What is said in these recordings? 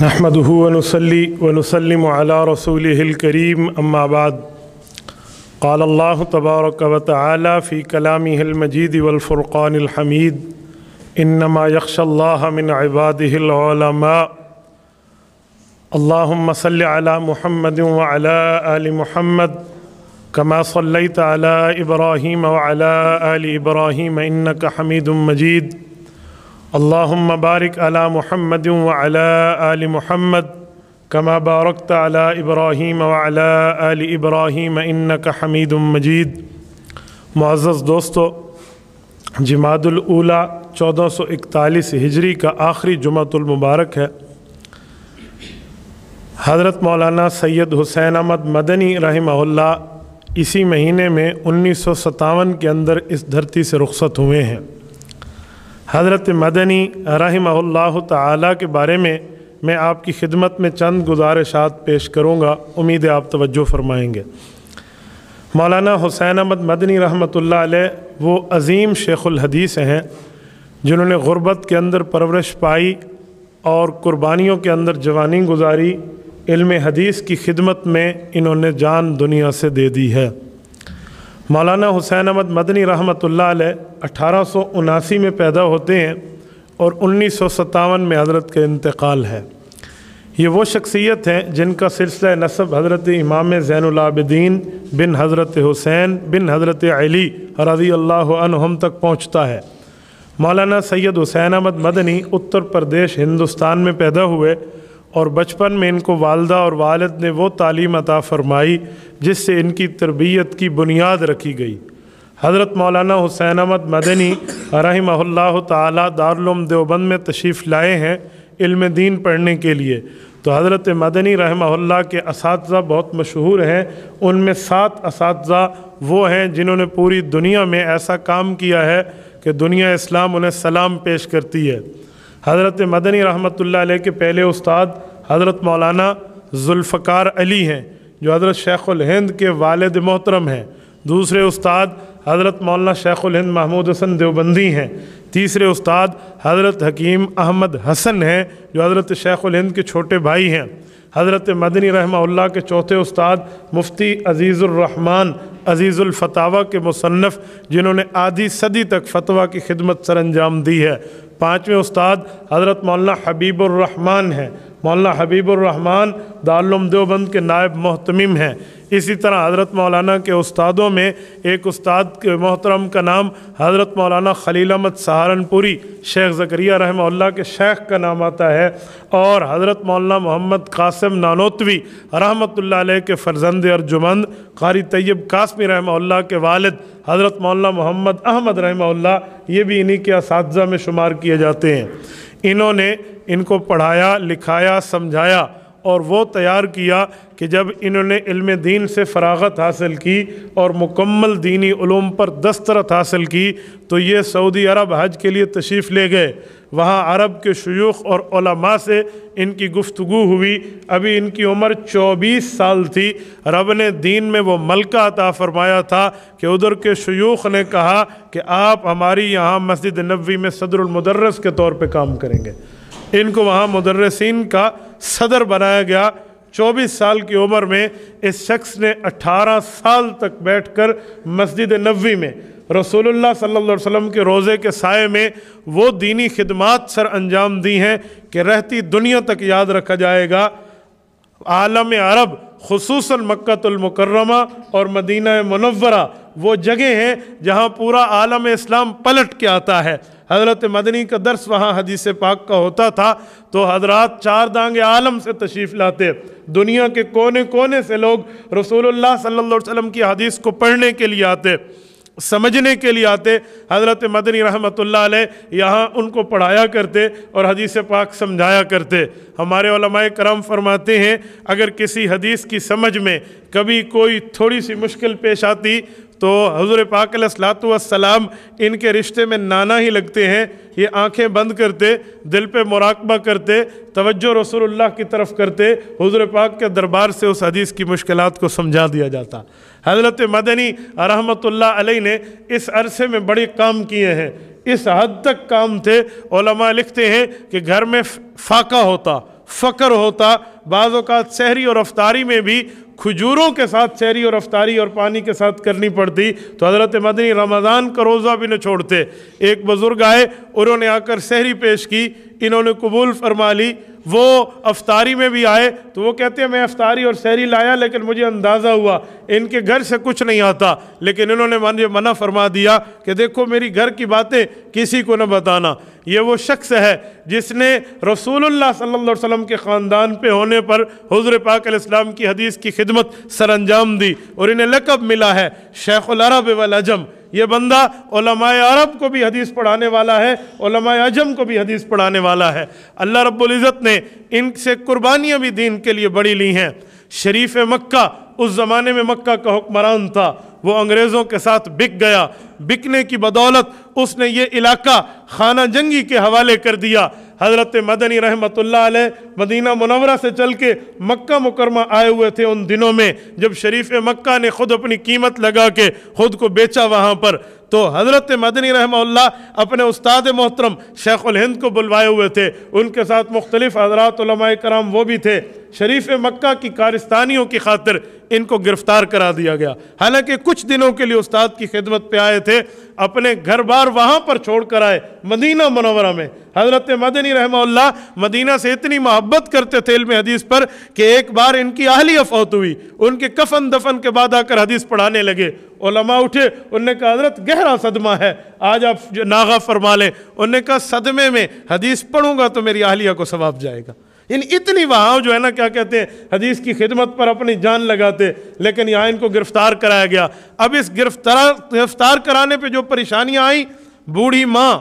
नहमदुहु व नुसल्ली व नुसल्लिमु अला रसूलिहिल करीम अम्मा बाद। क़ाल अल्लाहु तबारक व तआला फ़ी कलामिहिल मजीद वल फ़ुरक़ानिल हमीद इन्नमा यख्शल्लाह मिन इबादिहिल उलमा। अल्लाहुम्मा सल्लि अला मुहम्मद व अला आलि मुहम्मद कमा सल्लैता अला इब्राहीम व अला आलि इब्राहीम इन्नका हमीदुम मजीद। अल्लाहुम्मा बारिक अला मुहम्मद व अला आलि मुहम्मद कमा बारकता अला इब्राहीम व अला आलि इब्राहीम इन्नका हमीदुम मजीद। मुअज़्ज़ज़ दोस्तों, जिमादुल ऊला 1441 हिजरी का आखिरी जुमातुल मुबारक है। हज़रत मौलाना सैयद हुसैन अहमद मदनी रहमहुल्लाह इसी महीने में 1957 के अंदर इस धरती से रुखसत हुए हैं। हज़रत मदनी रहमहुल्लाह ताला के बारे में मैं आपकी खिदमत में चंद गुज़ारिशात पेश करूँगा, उम्मीद है आप तवज्जो फरमाएंगे। मौलाना हुसैन अहमद मदनी रहमतुल्लाह अलैह वो अज़ीम शेखुल हदीस हैं जिन्होंने गुरबत के अंदर परवरिश पाई और कुर्बानियों के अंदर जवानी गुजारी। इल्म हदीस की खिदमत में इन्होंने जान दुनिया से दे दी है। मौलाना हुसैन अहमद मदनी रहमतुल्लाह अलैह 1879 में पैदा होते हैं और 1957 में हज़रत का इंतकाल है। ये वो शख्सियत हैं जिनका सिलसिला नसब हज़रत इमाम ज़ैनुल आबिदीन बिन हज़रत हुसैन बिन हज़रत अली रज़ियल्लाहु अन्हुम तक पहुँचता है। मौलाना सैयद हुसैन अहमद मदनी उत्तर प्रदेश हिंदुस्तान में पैदा हुए और बचपन में इनको वालदा और वालिद ने वो तालीम अता फ़रमाई जिससे इनकी तरबियत की बुनियाद रखी गई। हज़रत मौलाना हुसैन अहमद मदनी रहमहुल्लाह ताला दारुल उलूम देवबंद में तशरीफ़ लाए हैं इल्म दीन पढ़ने के लिए। तो हज़रत मदनी रहमहुल्लाह के असातिज़ा बहुत मशहूर हैं। उनमें 7 असातिज़ा वो हैं जिन्होंने पूरी दुनिया में ऐसा काम किया है कि दुनिया इस्लाम उन्हें सलाम पेश करती है। हज़रत मदनी रहमतुल्लाह अलैह के पहले उस्ताद हज़रत मौलाना ज़ुल्फ़कार अली हैं जो हज़रत शेखुल हिंद के वालिद मोहतरम हैं। दूसरे उस्ताद हज़रत मौलाना शेखुल हिंद महमूद हसन देवबंदी हैं। तीसरे उस्ताद हज़रत हकीम अहमद हसन हैं जो हज़रत शेखुल हिंद के छोटे भाई हैं। हज़रत मदनी रहमहुल्लाह के चौथे उस्ताद मुफ्ती अज़ीज़ुर रहमान अज़ीज़ुल फ़तावा के मुसन्नफ़ जिन्होंने आधी सदी तक फ़तवा की खिदमत सर अंजाम दी है। पाँचवें उस्ताद हज़रत मौलाना हबीबुर रहमान हैं। मौलाना हबीबुर रहमान दारुल उलूम देवबंद के नायब मोहतमिम हैं। इसी तरह हज़रत मौलाना के उस्तादों में एक उस्ताद के मोहतरम का नाम हज़रत मौलाना खलील अहमद सहारनपुरी शेख ज़करिया रहमहुल्लाह के शेख का नाम आता है और हज़रत मौलाना मोहम्मद कासिम नानोतवी रहमतुल्लाह अलैह के फ़र्जंद अर्जुमंद क़ारी तैयब कासमी रहमहुल्लाह के वालिद हज़रत मौलाना मोहम्मद अहमद रहमहुल्लाह ये भी इन्हीं के असातिज़ा में शुमार किए जाते हैं। इन्होंने इनको पढ़ाया, लिखाया, समझाया और वो तैयार किया कि जब इन्होंने इल्म दीन से फ़राग़त हासिल की और मुकम्मल दीनी उलूम पर दस्तरत हासिल की तो ये सऊदी अरब हज के लिए तशरीफ़ ले गए। वहाँ अरब के शयूख़ और उलमा से इनकी गुफ्तगू हुई। अभी इनकी उम्र 24 साल थी। रब ने दीन में वो मलका अता फ़रमाया था कि उधर के शयूख़ ने कहा कि आप हमारी यहाँ मस्जिद नबवी में सदरुल मुदर्रिस के तौर पे काम करेंगे। इनको वहाँ मुदर्रिसीन का सदर बनाया गया। 24 साल की उम्र में इस शख्स ने 18 साल तक बैठकर मस्जिद नबवी में रसूलुल्लाह सल्लल्लाहु अलैहि वसल्लम के रोज़े के साए में वो दीनी खिदमात सर अंजाम दी हैं कि रहती दुनिया तक याद रखा जाएगा। आलम अरब खुसूसन मक्कतुल मुकर्रमा और मदीना मुनव्वरा वो जगह हैं जहाँ पूरा आलम इस्लाम पलट के आता है। हज़रत मदनी का दर्स वहाँ हदीस पाक का होता था तो हज़रात 4 दांगे आलम से तशरीफ़ लाते। दुनिया के कोने कोने से लोग रसूलुल्लाह सल्लल्लाहु अलैहि वसल्लम की हदीस को पढ़ने के लिए आते, समझने के लिए आते। हज़रत मदनी रहमतुल्लाह अलैह यहाँ उनको पढ़ाया करते और हदीस पाक समझाया करते। हमारे उलमाए करम फरमाते हैं अगर किसी हदीस की समझ में कभी कोई थोड़ी सी मुश्किल पेश आती तो हुज़ूर पाक अलैहिस्सलातु वस्सलाम इनके रिश्ते में नाना ही लगते हैं। ये आंखें बंद करते, दिल पे मुराकबा करते, तवज्जो रसूलुल्लाह की तरफ करते, हुज़ूर पाक के दरबार से उस हदीस की मुश्किलात को समझा दिया जाता। हज़रत मदनी रहमतुल्लाह अलैह ने इस अरसे में बड़े काम किए हैं। इस हद तक काम थे, उलमा लिखते हैं कि घर में फाका होता, फ़क्र होता। बाज़ औक़ात सहरी और अफ्तारी में भी खजूरों के साथ सहरी और अफ्तारी और पानी के साथ करनी पड़ती, तो हज़रत मदनी रमज़ान का रोज़ा भी न छोड़ते। एक बुज़ुर्ग आए, उन्होंने आकर सहरी पेश की, इन्होंने कबूल फरमा ली। वो अफ्तारी में भी आए तो वो कहते हैं मैं अफ्तारी और सहरी लाया, लेकिन मुझे अंदाज़ा हुआ इनके घर से कुछ नहीं आता, लेकिन इन्होंने मुझे मना फरमा दिया कि देखो मेरी घर की बातें किसी को न बताना। ये वो शख्स है जिसने रसूलुल्लाह सल्लल्लाहु अलैहि वसल्लम के ख़ानदान पे होने पर हुज़ूर पाक अलैहिस्सलाम की हदीस की खिदमत सरअंजाम दी, और इन्हें लक़ब मिला है शेखुल अरब वल अजम। ये बंदा उलमाए अरब को भी हदीस पढ़ाने वाला है, उलमाए अजम को भी हदीस पढ़ाने वाला है। अल्लाह रब्बुल इज़्ज़त ने इनसे कुर्बानियाँ भी दीन के लिए बड़ी ली हैं। शरीफ मक्का, उस ज़माने में मक्का का हुक्मरान था, वो अंग्रेज़ों के साथ बिक गया। बिकने की बदौलत उसने ये इलाका खाना जंगी के हवाले कर दिया। हज़रत मदनी रहमतुल्लाह अलैह मदीना मुनव्वरा से चल के मक्का मुकरमा आए हुए थे उन दिनों में, जब शरीफ मक्का ने ख़ुद अपनी कीमत लगा के ख़ुद को बेचा वहाँ पर। तो हज़रत मदनी रहमतुल्लाह अपने उस्ताद मोहतरम शेखुल हिंद को बुलवाए हुए थे, उनके साथ मुख्तलिफ हज़रात उलमाए कराम वो भी थे। शरीफ मक्का की कारिस्तानियों की खातिर इनको गिरफ़्तार करा दिया गया। हालांकि कुछ दिनों के लिए उस्ताद की खिदमत पे आए थे, अपने घर बार वहाँ पर छोड़ कर आए मदीना मुनव्वरा में। हज़रत मदनी रहमतुल्लाह मदीना से इतनी मोहब्बत करते थे इल्म हदीस पर कि एक बार इनकी अहलिया फौत हुई, उनके कफन दफन के बाद आकर हदीस पढ़ाने लगे। उलमा उठे, उन्होंने कहा हज़रत गहरा सदमा है, आज आप नागा फरमा लें। उन्होंने कहा सदमे में हदीस पढ़ूंगा तो मेरी अहलिया को सवाब जाएगा। इन इतनी वहाँ जो है ना क्या कहते हैं हदीस की खिदमत पर अपनी जान लगाते, लेकिन यहाँ इनको गिरफ़्तार कराया गया। अब इस गिरफ़्तार कराने पे जो परेशानियाँ आई, बूढ़ी माँ,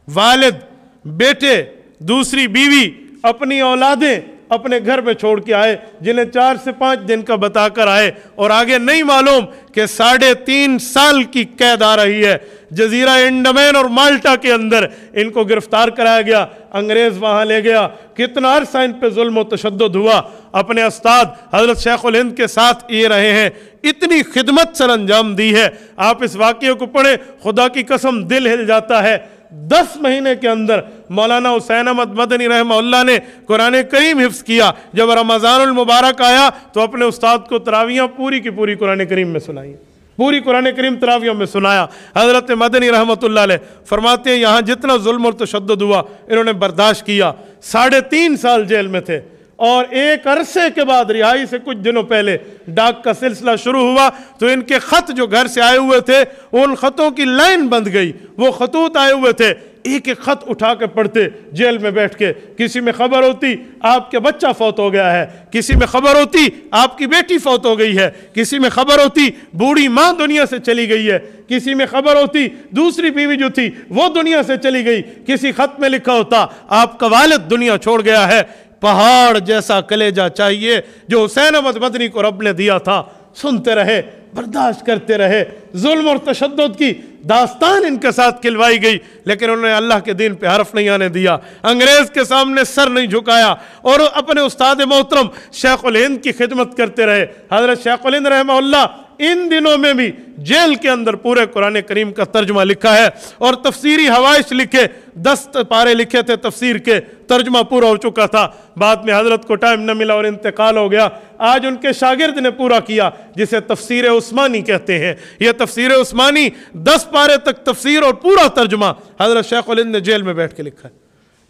वालिद, बेटे, दूसरी बीवी, अपनी औलादें अपने घर में छोड़ के आए, जिन्हें 4 से 5 दिन का बता कर आए, और आगे नहीं मालूम कि 3.5 साल की कैद आ रही है। जजीरा अंडमान और माल्टा के अंदर इनको गिरफ्तार कराया गया, अंग्रेज़ वहाँ ले गया। कितना अरसा इन पे जुल्म व तशद्दुद हुआ। अपने उस्ताद हज़रत शेखुल हिंद के साथ ये रहे हैं, इतनी खिदमत सर अंजाम दी है। आप इस वाक़ये को पढ़ें, खुदा की कसम दिल हिल जाता है। 10 महीने के अंदर मौलाना हुसैन अहमद मदनी रहमतुल्लाह ने कुरान करीम हिफ्ज़ किया। जब रमज़ानुल मुबारक आया तो अपने उस्ताद को तरावियाँ पूरी की पूरी कुरान करीम में सुनाई, पूरी कुरान करीम तरावियों में सुनाया। हज़रत मदनी रहमतुल्लाह अलैह फरमाते हैं यहाँ जितना जुल्म और तशद्दुद हुआ इन्होंने बर्दाश्त किया। 3.5 साल जेल में थे, और एक अरसे के बाद रिहाई से कुछ दिनों पहले डाक का सिलसिला शुरू हुआ तो इनके ख़त जो घर से आए हुए थे उन ख़तों की लाइन बंध गई। वो खतूत आए हुए थे, एक एक ख़त उठा के पढ़ते जेल में बैठ के। किसी में खबर होती आपके बच्चा फौत हो गया है, किसी में खबर होती आपकी बेटी फौत हो गई है, किसी में खबर होती बूढ़ी माँ दुनिया से चली गई है, किसी में खबर होती दूसरी बीवी जो थी वो दुनिया से चली गई, किसी ख़त में लिखा होता आपका वालिद दुनिया छोड़ गया है। पहाड़ जैसा कलेजा चाहिए जो हुसैन अहमद मदनी को रब ने दिया था। सुनते रहे, बर्दाश्त करते रहे, जुल्म और तशद्दुद की दास्तान इनके साथ खिलवाई गई, लेकिन उन्होंने अल्लाह के दीन पे हरफ नहीं आने दिया, अंग्रेज़ के सामने सर नहीं झुकाया, और अपने उस्ताद मोहतरम शेखुल हिंद की खिदमत करते रहे। हज़रत शेखुल हिंद रहमतुल्लाह इन दिनों में भी जेल के अंदर पूरे कुरान करीम का तर्जुमा लिखा है, और तफसीरी हवाइश लिखे, 10 पारे लिखे थे तफसीर के, तर्जुमा पूरा हो चुका था। बाद में हज़रत को टाइम न मिला और इंतकाल हो गया। आज उनके शागिर्द ने पूरा किया, जिसे तफसीर उस्मानी कहते हैं। यह तफसीर उस्मानी 10 पारे तक तफसीर और पूरा तर्जुमा हज़रत शेखुल हिंद ने जेल में बैठ के लिखा है।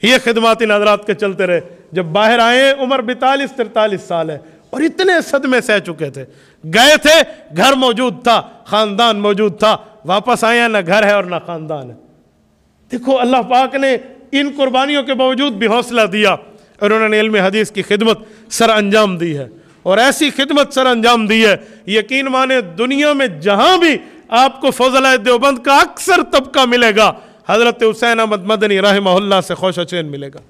ये खिदमात इन हज़रात के चलते रहे। जब बाहर आए उम्र 42-43 साल है, और इतने सदमे सह चुके थे। गए थे, घर मौजूद था, ख़ानदान मौजूद था, वापस आए ना घर है और ना ख़ानदान है। देखो अल्लाह पाक ने इन कुर्बानियों के बावजूद भी हौसला दिया, और उन्होंने इल्म हदीस की खिदमत सर अंजाम दी है। और ऐसी खिदमत सर अंजाम दी है, यकीन माने दुनिया में जहाँ भी आपको फज़ल देवबंद का अक्सर तबका मिलेगा, हज़रत हुसैन अहमद मदनी रहमतुल्लाह से खोशा चैन मिलेगा।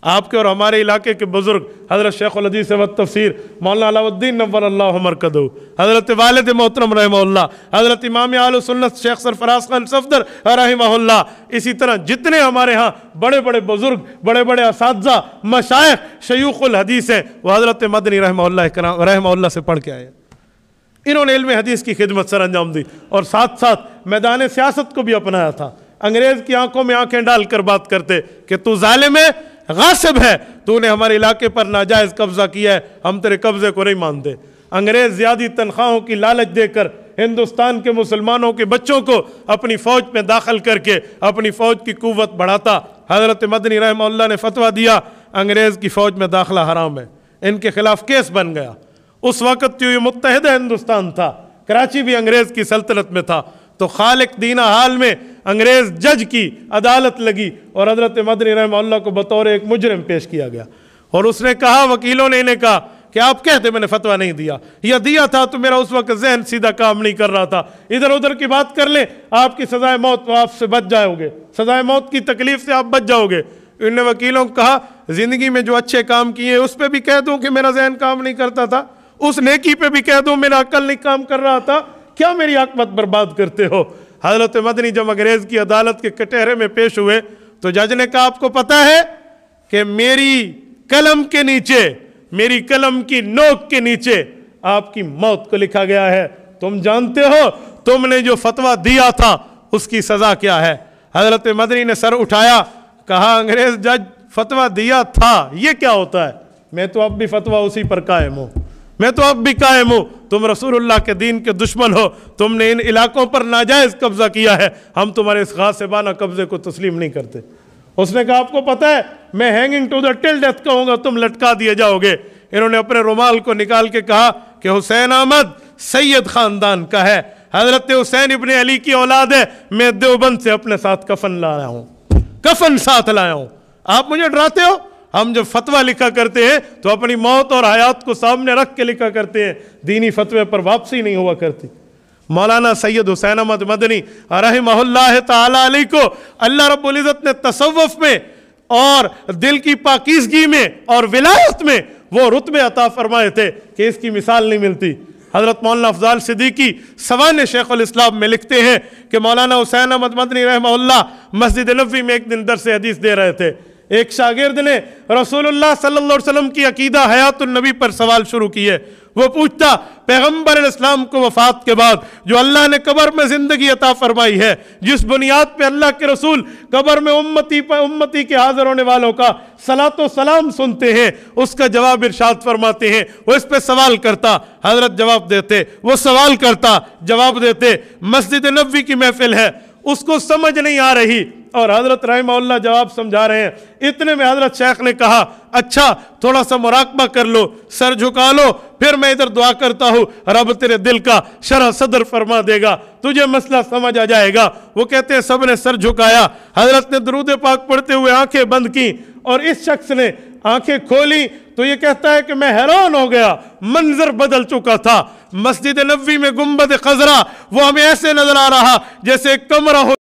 आपके और हमारे इलाके के बुज़ुर्ग हज़रत शेखुल हदीस व तफसीर मौलाना अलाउद्दीन नव्वर अल्लाहु मरकदहू, हज़रत वालिद मोहतरम रहमतुल्लाह, हज़रत इमाम आले सुन्नत शेख सरफराज खान सफदर रहमतुल्लाह, इसी तरह जितने हमारे यहाँ बड़े बड़े बुज़ुर्ग, बड़े बड़े असातिज़ा, मशाइख, शयूखुल हदीस हैं, वो हज़रत मदनी रहमतुल्लाह से पढ़ के आए। इन्होंने इल्म हदीस की खिदमत सर अंजाम दी, और साथ साथ मैदान सियासत को भी अपनाया था। अंग्रेज़ की आंखों में आंखें डालकर बात करते कि तू जालिम है, गासिब है, तूने हमारे इलाके पर नाजायज़ कब्ज़ा किया है, हम तेरे कब्ज़े को नहीं मानते। अंग्रेज़ ज़्यादा तनख्वाहों की लालच देकर हिंदुस्तान के मुसलमानों के बच्चों को अपनी फ़ौज में दाखिल करके अपनी फ़ौज की कुव्वत बढ़ाता। हज़रत मदनी रहमतुल्लाह ने फतवा दिया अंग्रेज़ की फ़ौज में दाखिला हराम है, इनके खिलाफ केस बन गया। उस वक़्त जो ये मुत्तहिदा हिंदुस्तान था, कराची भी अंग्रेज़ की सल्तनत में था, तो खालिक दीना हाल में अंग्रेज़ जज की अदालत लगी और हज़रत मदनी रहमतुल्लाह को बतौर एक मुजरिम पेश किया गया। और उसने कहा, वकीलों ने इन्हें कहा कि आप कहते मैंने फतवा नहीं दिया, या दिया था तो मेरा उस वक्त जहन सीधा काम नहीं कर रहा था, इधर उधर की बात कर लें, आपकी सजाए मौत आपसे बच जाओगे, सजाए मौत की तकलीफ से आप बच जाओगे। इन्होंने वकीलों को कहा, ज़िंदगी में जो अच्छे काम किए उस पर भी कह दूं कि मेरा जहन काम नहीं करता था, उस नेकी पे भी कह दूं मेरा अक्ल नहीं काम कर रहा था, क्या मेरी आकबत बर्बाद करते हो। हज़रत मदनी जब अंग्रेज़ की अदालत के कटहरे में पेश हुए तो जज ने कहा, आपको पता है कि मेरी कलम के नीचे, मेरी कलम की नोक के नीचे आपकी मौत को लिखा गया है, तुम जानते हो तुमने जो फतवा दिया था उसकी सज़ा क्या है। हज़रत मदनी ने सर उठाया, कहा, अंग्रेज़ जज फतवा दिया था ये क्या होता है, मैं तो अब भी फतवा उसी पर कायम हूँ, मैं तो अब भी कायम हूँ। तुम रसूलुल्लाह के दीन के दुश्मन हो, तुमने इन इलाकों पर नाजायज़ कब्ज़ा किया है, हम तुम्हारे इस गासिबाना कब्ज़े को तस्लीम नहीं करते। उसने कहा, आपको पता है मैं hanging to the till death कहूँगा, तुम लटका दिए जाओगे। इन्होंने अपने रुमाल को निकाल के कहा कि हुसैन अहमद सैयद ख़ानदान का है, हज़रत हुसैन इब्ने अली की औलाद है, मैं देवबंद से अपने साथ कफन लाया हूँ, कफन साथ लाया हूँ, आप मुझे डराते हो। हम जब फतवा लिखा करते हैं तो अपनी मौत और हयात को सामने रख के लिखा करते हैं, दीनी फतवे पर वापसी नहीं हुआ करती। मौलाना सैयद हुसैन अहमद मदनी रहमतुल्लाह ताला अलैह को अल्लाह रब्बुल इज़्ज़त ने तसव्वुफ में और दिल की पाकीज़गी में और विलायत में वो रुतबे अता फरमाए थे कि इसकी मिसाल नहीं मिलती। हज़रत मौलाना अफ़ज़ाल सिद्दीकी सवाने शेखुल इस्लाम में लिखते हैं कि मौलाना हुसैन अहमद मदनी रहमतुल्लाह मस्जिद नबवी में एक दिन दर्स हदीस दे रहे थे। एक शागिर्द ने रसूलुल्लाह सल्लल्लाहु अलैहि वसल्लम की अकीदा हयातुन नबी पर सवाल शुरू किए। वो पूछता, पैगम्बर इस्लाम को वफ़ात के बाद जो अल्लाह ने कब्र में ज़िंदगी अता फरमाई है, जिस बुनियाद पे अल्लाह के रसूल कब्र में उम्मती के हाज़िर होने वालों का सलातो सलाम सुनते हैं, उसका जवाब इरशाद फरमाते हैं। वो इस पे सवाल करता, हज़रत जवाब देते, वो सवाल करता, जवाब देते। मस्जिद नबवी की महफिल है, उसको समझ नहीं आ रही और हज़रत रहमतुल्लाह जवाब समझा रहे हैं। इतने में हज़रत शेख ने कहा, अच्छा थोड़ा सा मुराकबा कर लो, सर झुका लो, फिर मैं इधर दुआ करता हूँ, रब तेरे दिल का शरह सदर फरमा देगा, तुझे मसला समझ आ जाएगा। वो कहते हैं सब ने सर झुकाया, हज़रत ने दरूद पाक पढ़ते हुए आंखें बंद की और इस शख्स ने आंखें खोली तो ये कहता है कि मैं हैरान हो गया, मंजर बदल चुका था। मस्जिद नबवी में गुंबद खजरा वो हमें ऐसे नजर आ रहा जैसे एक कमरा हो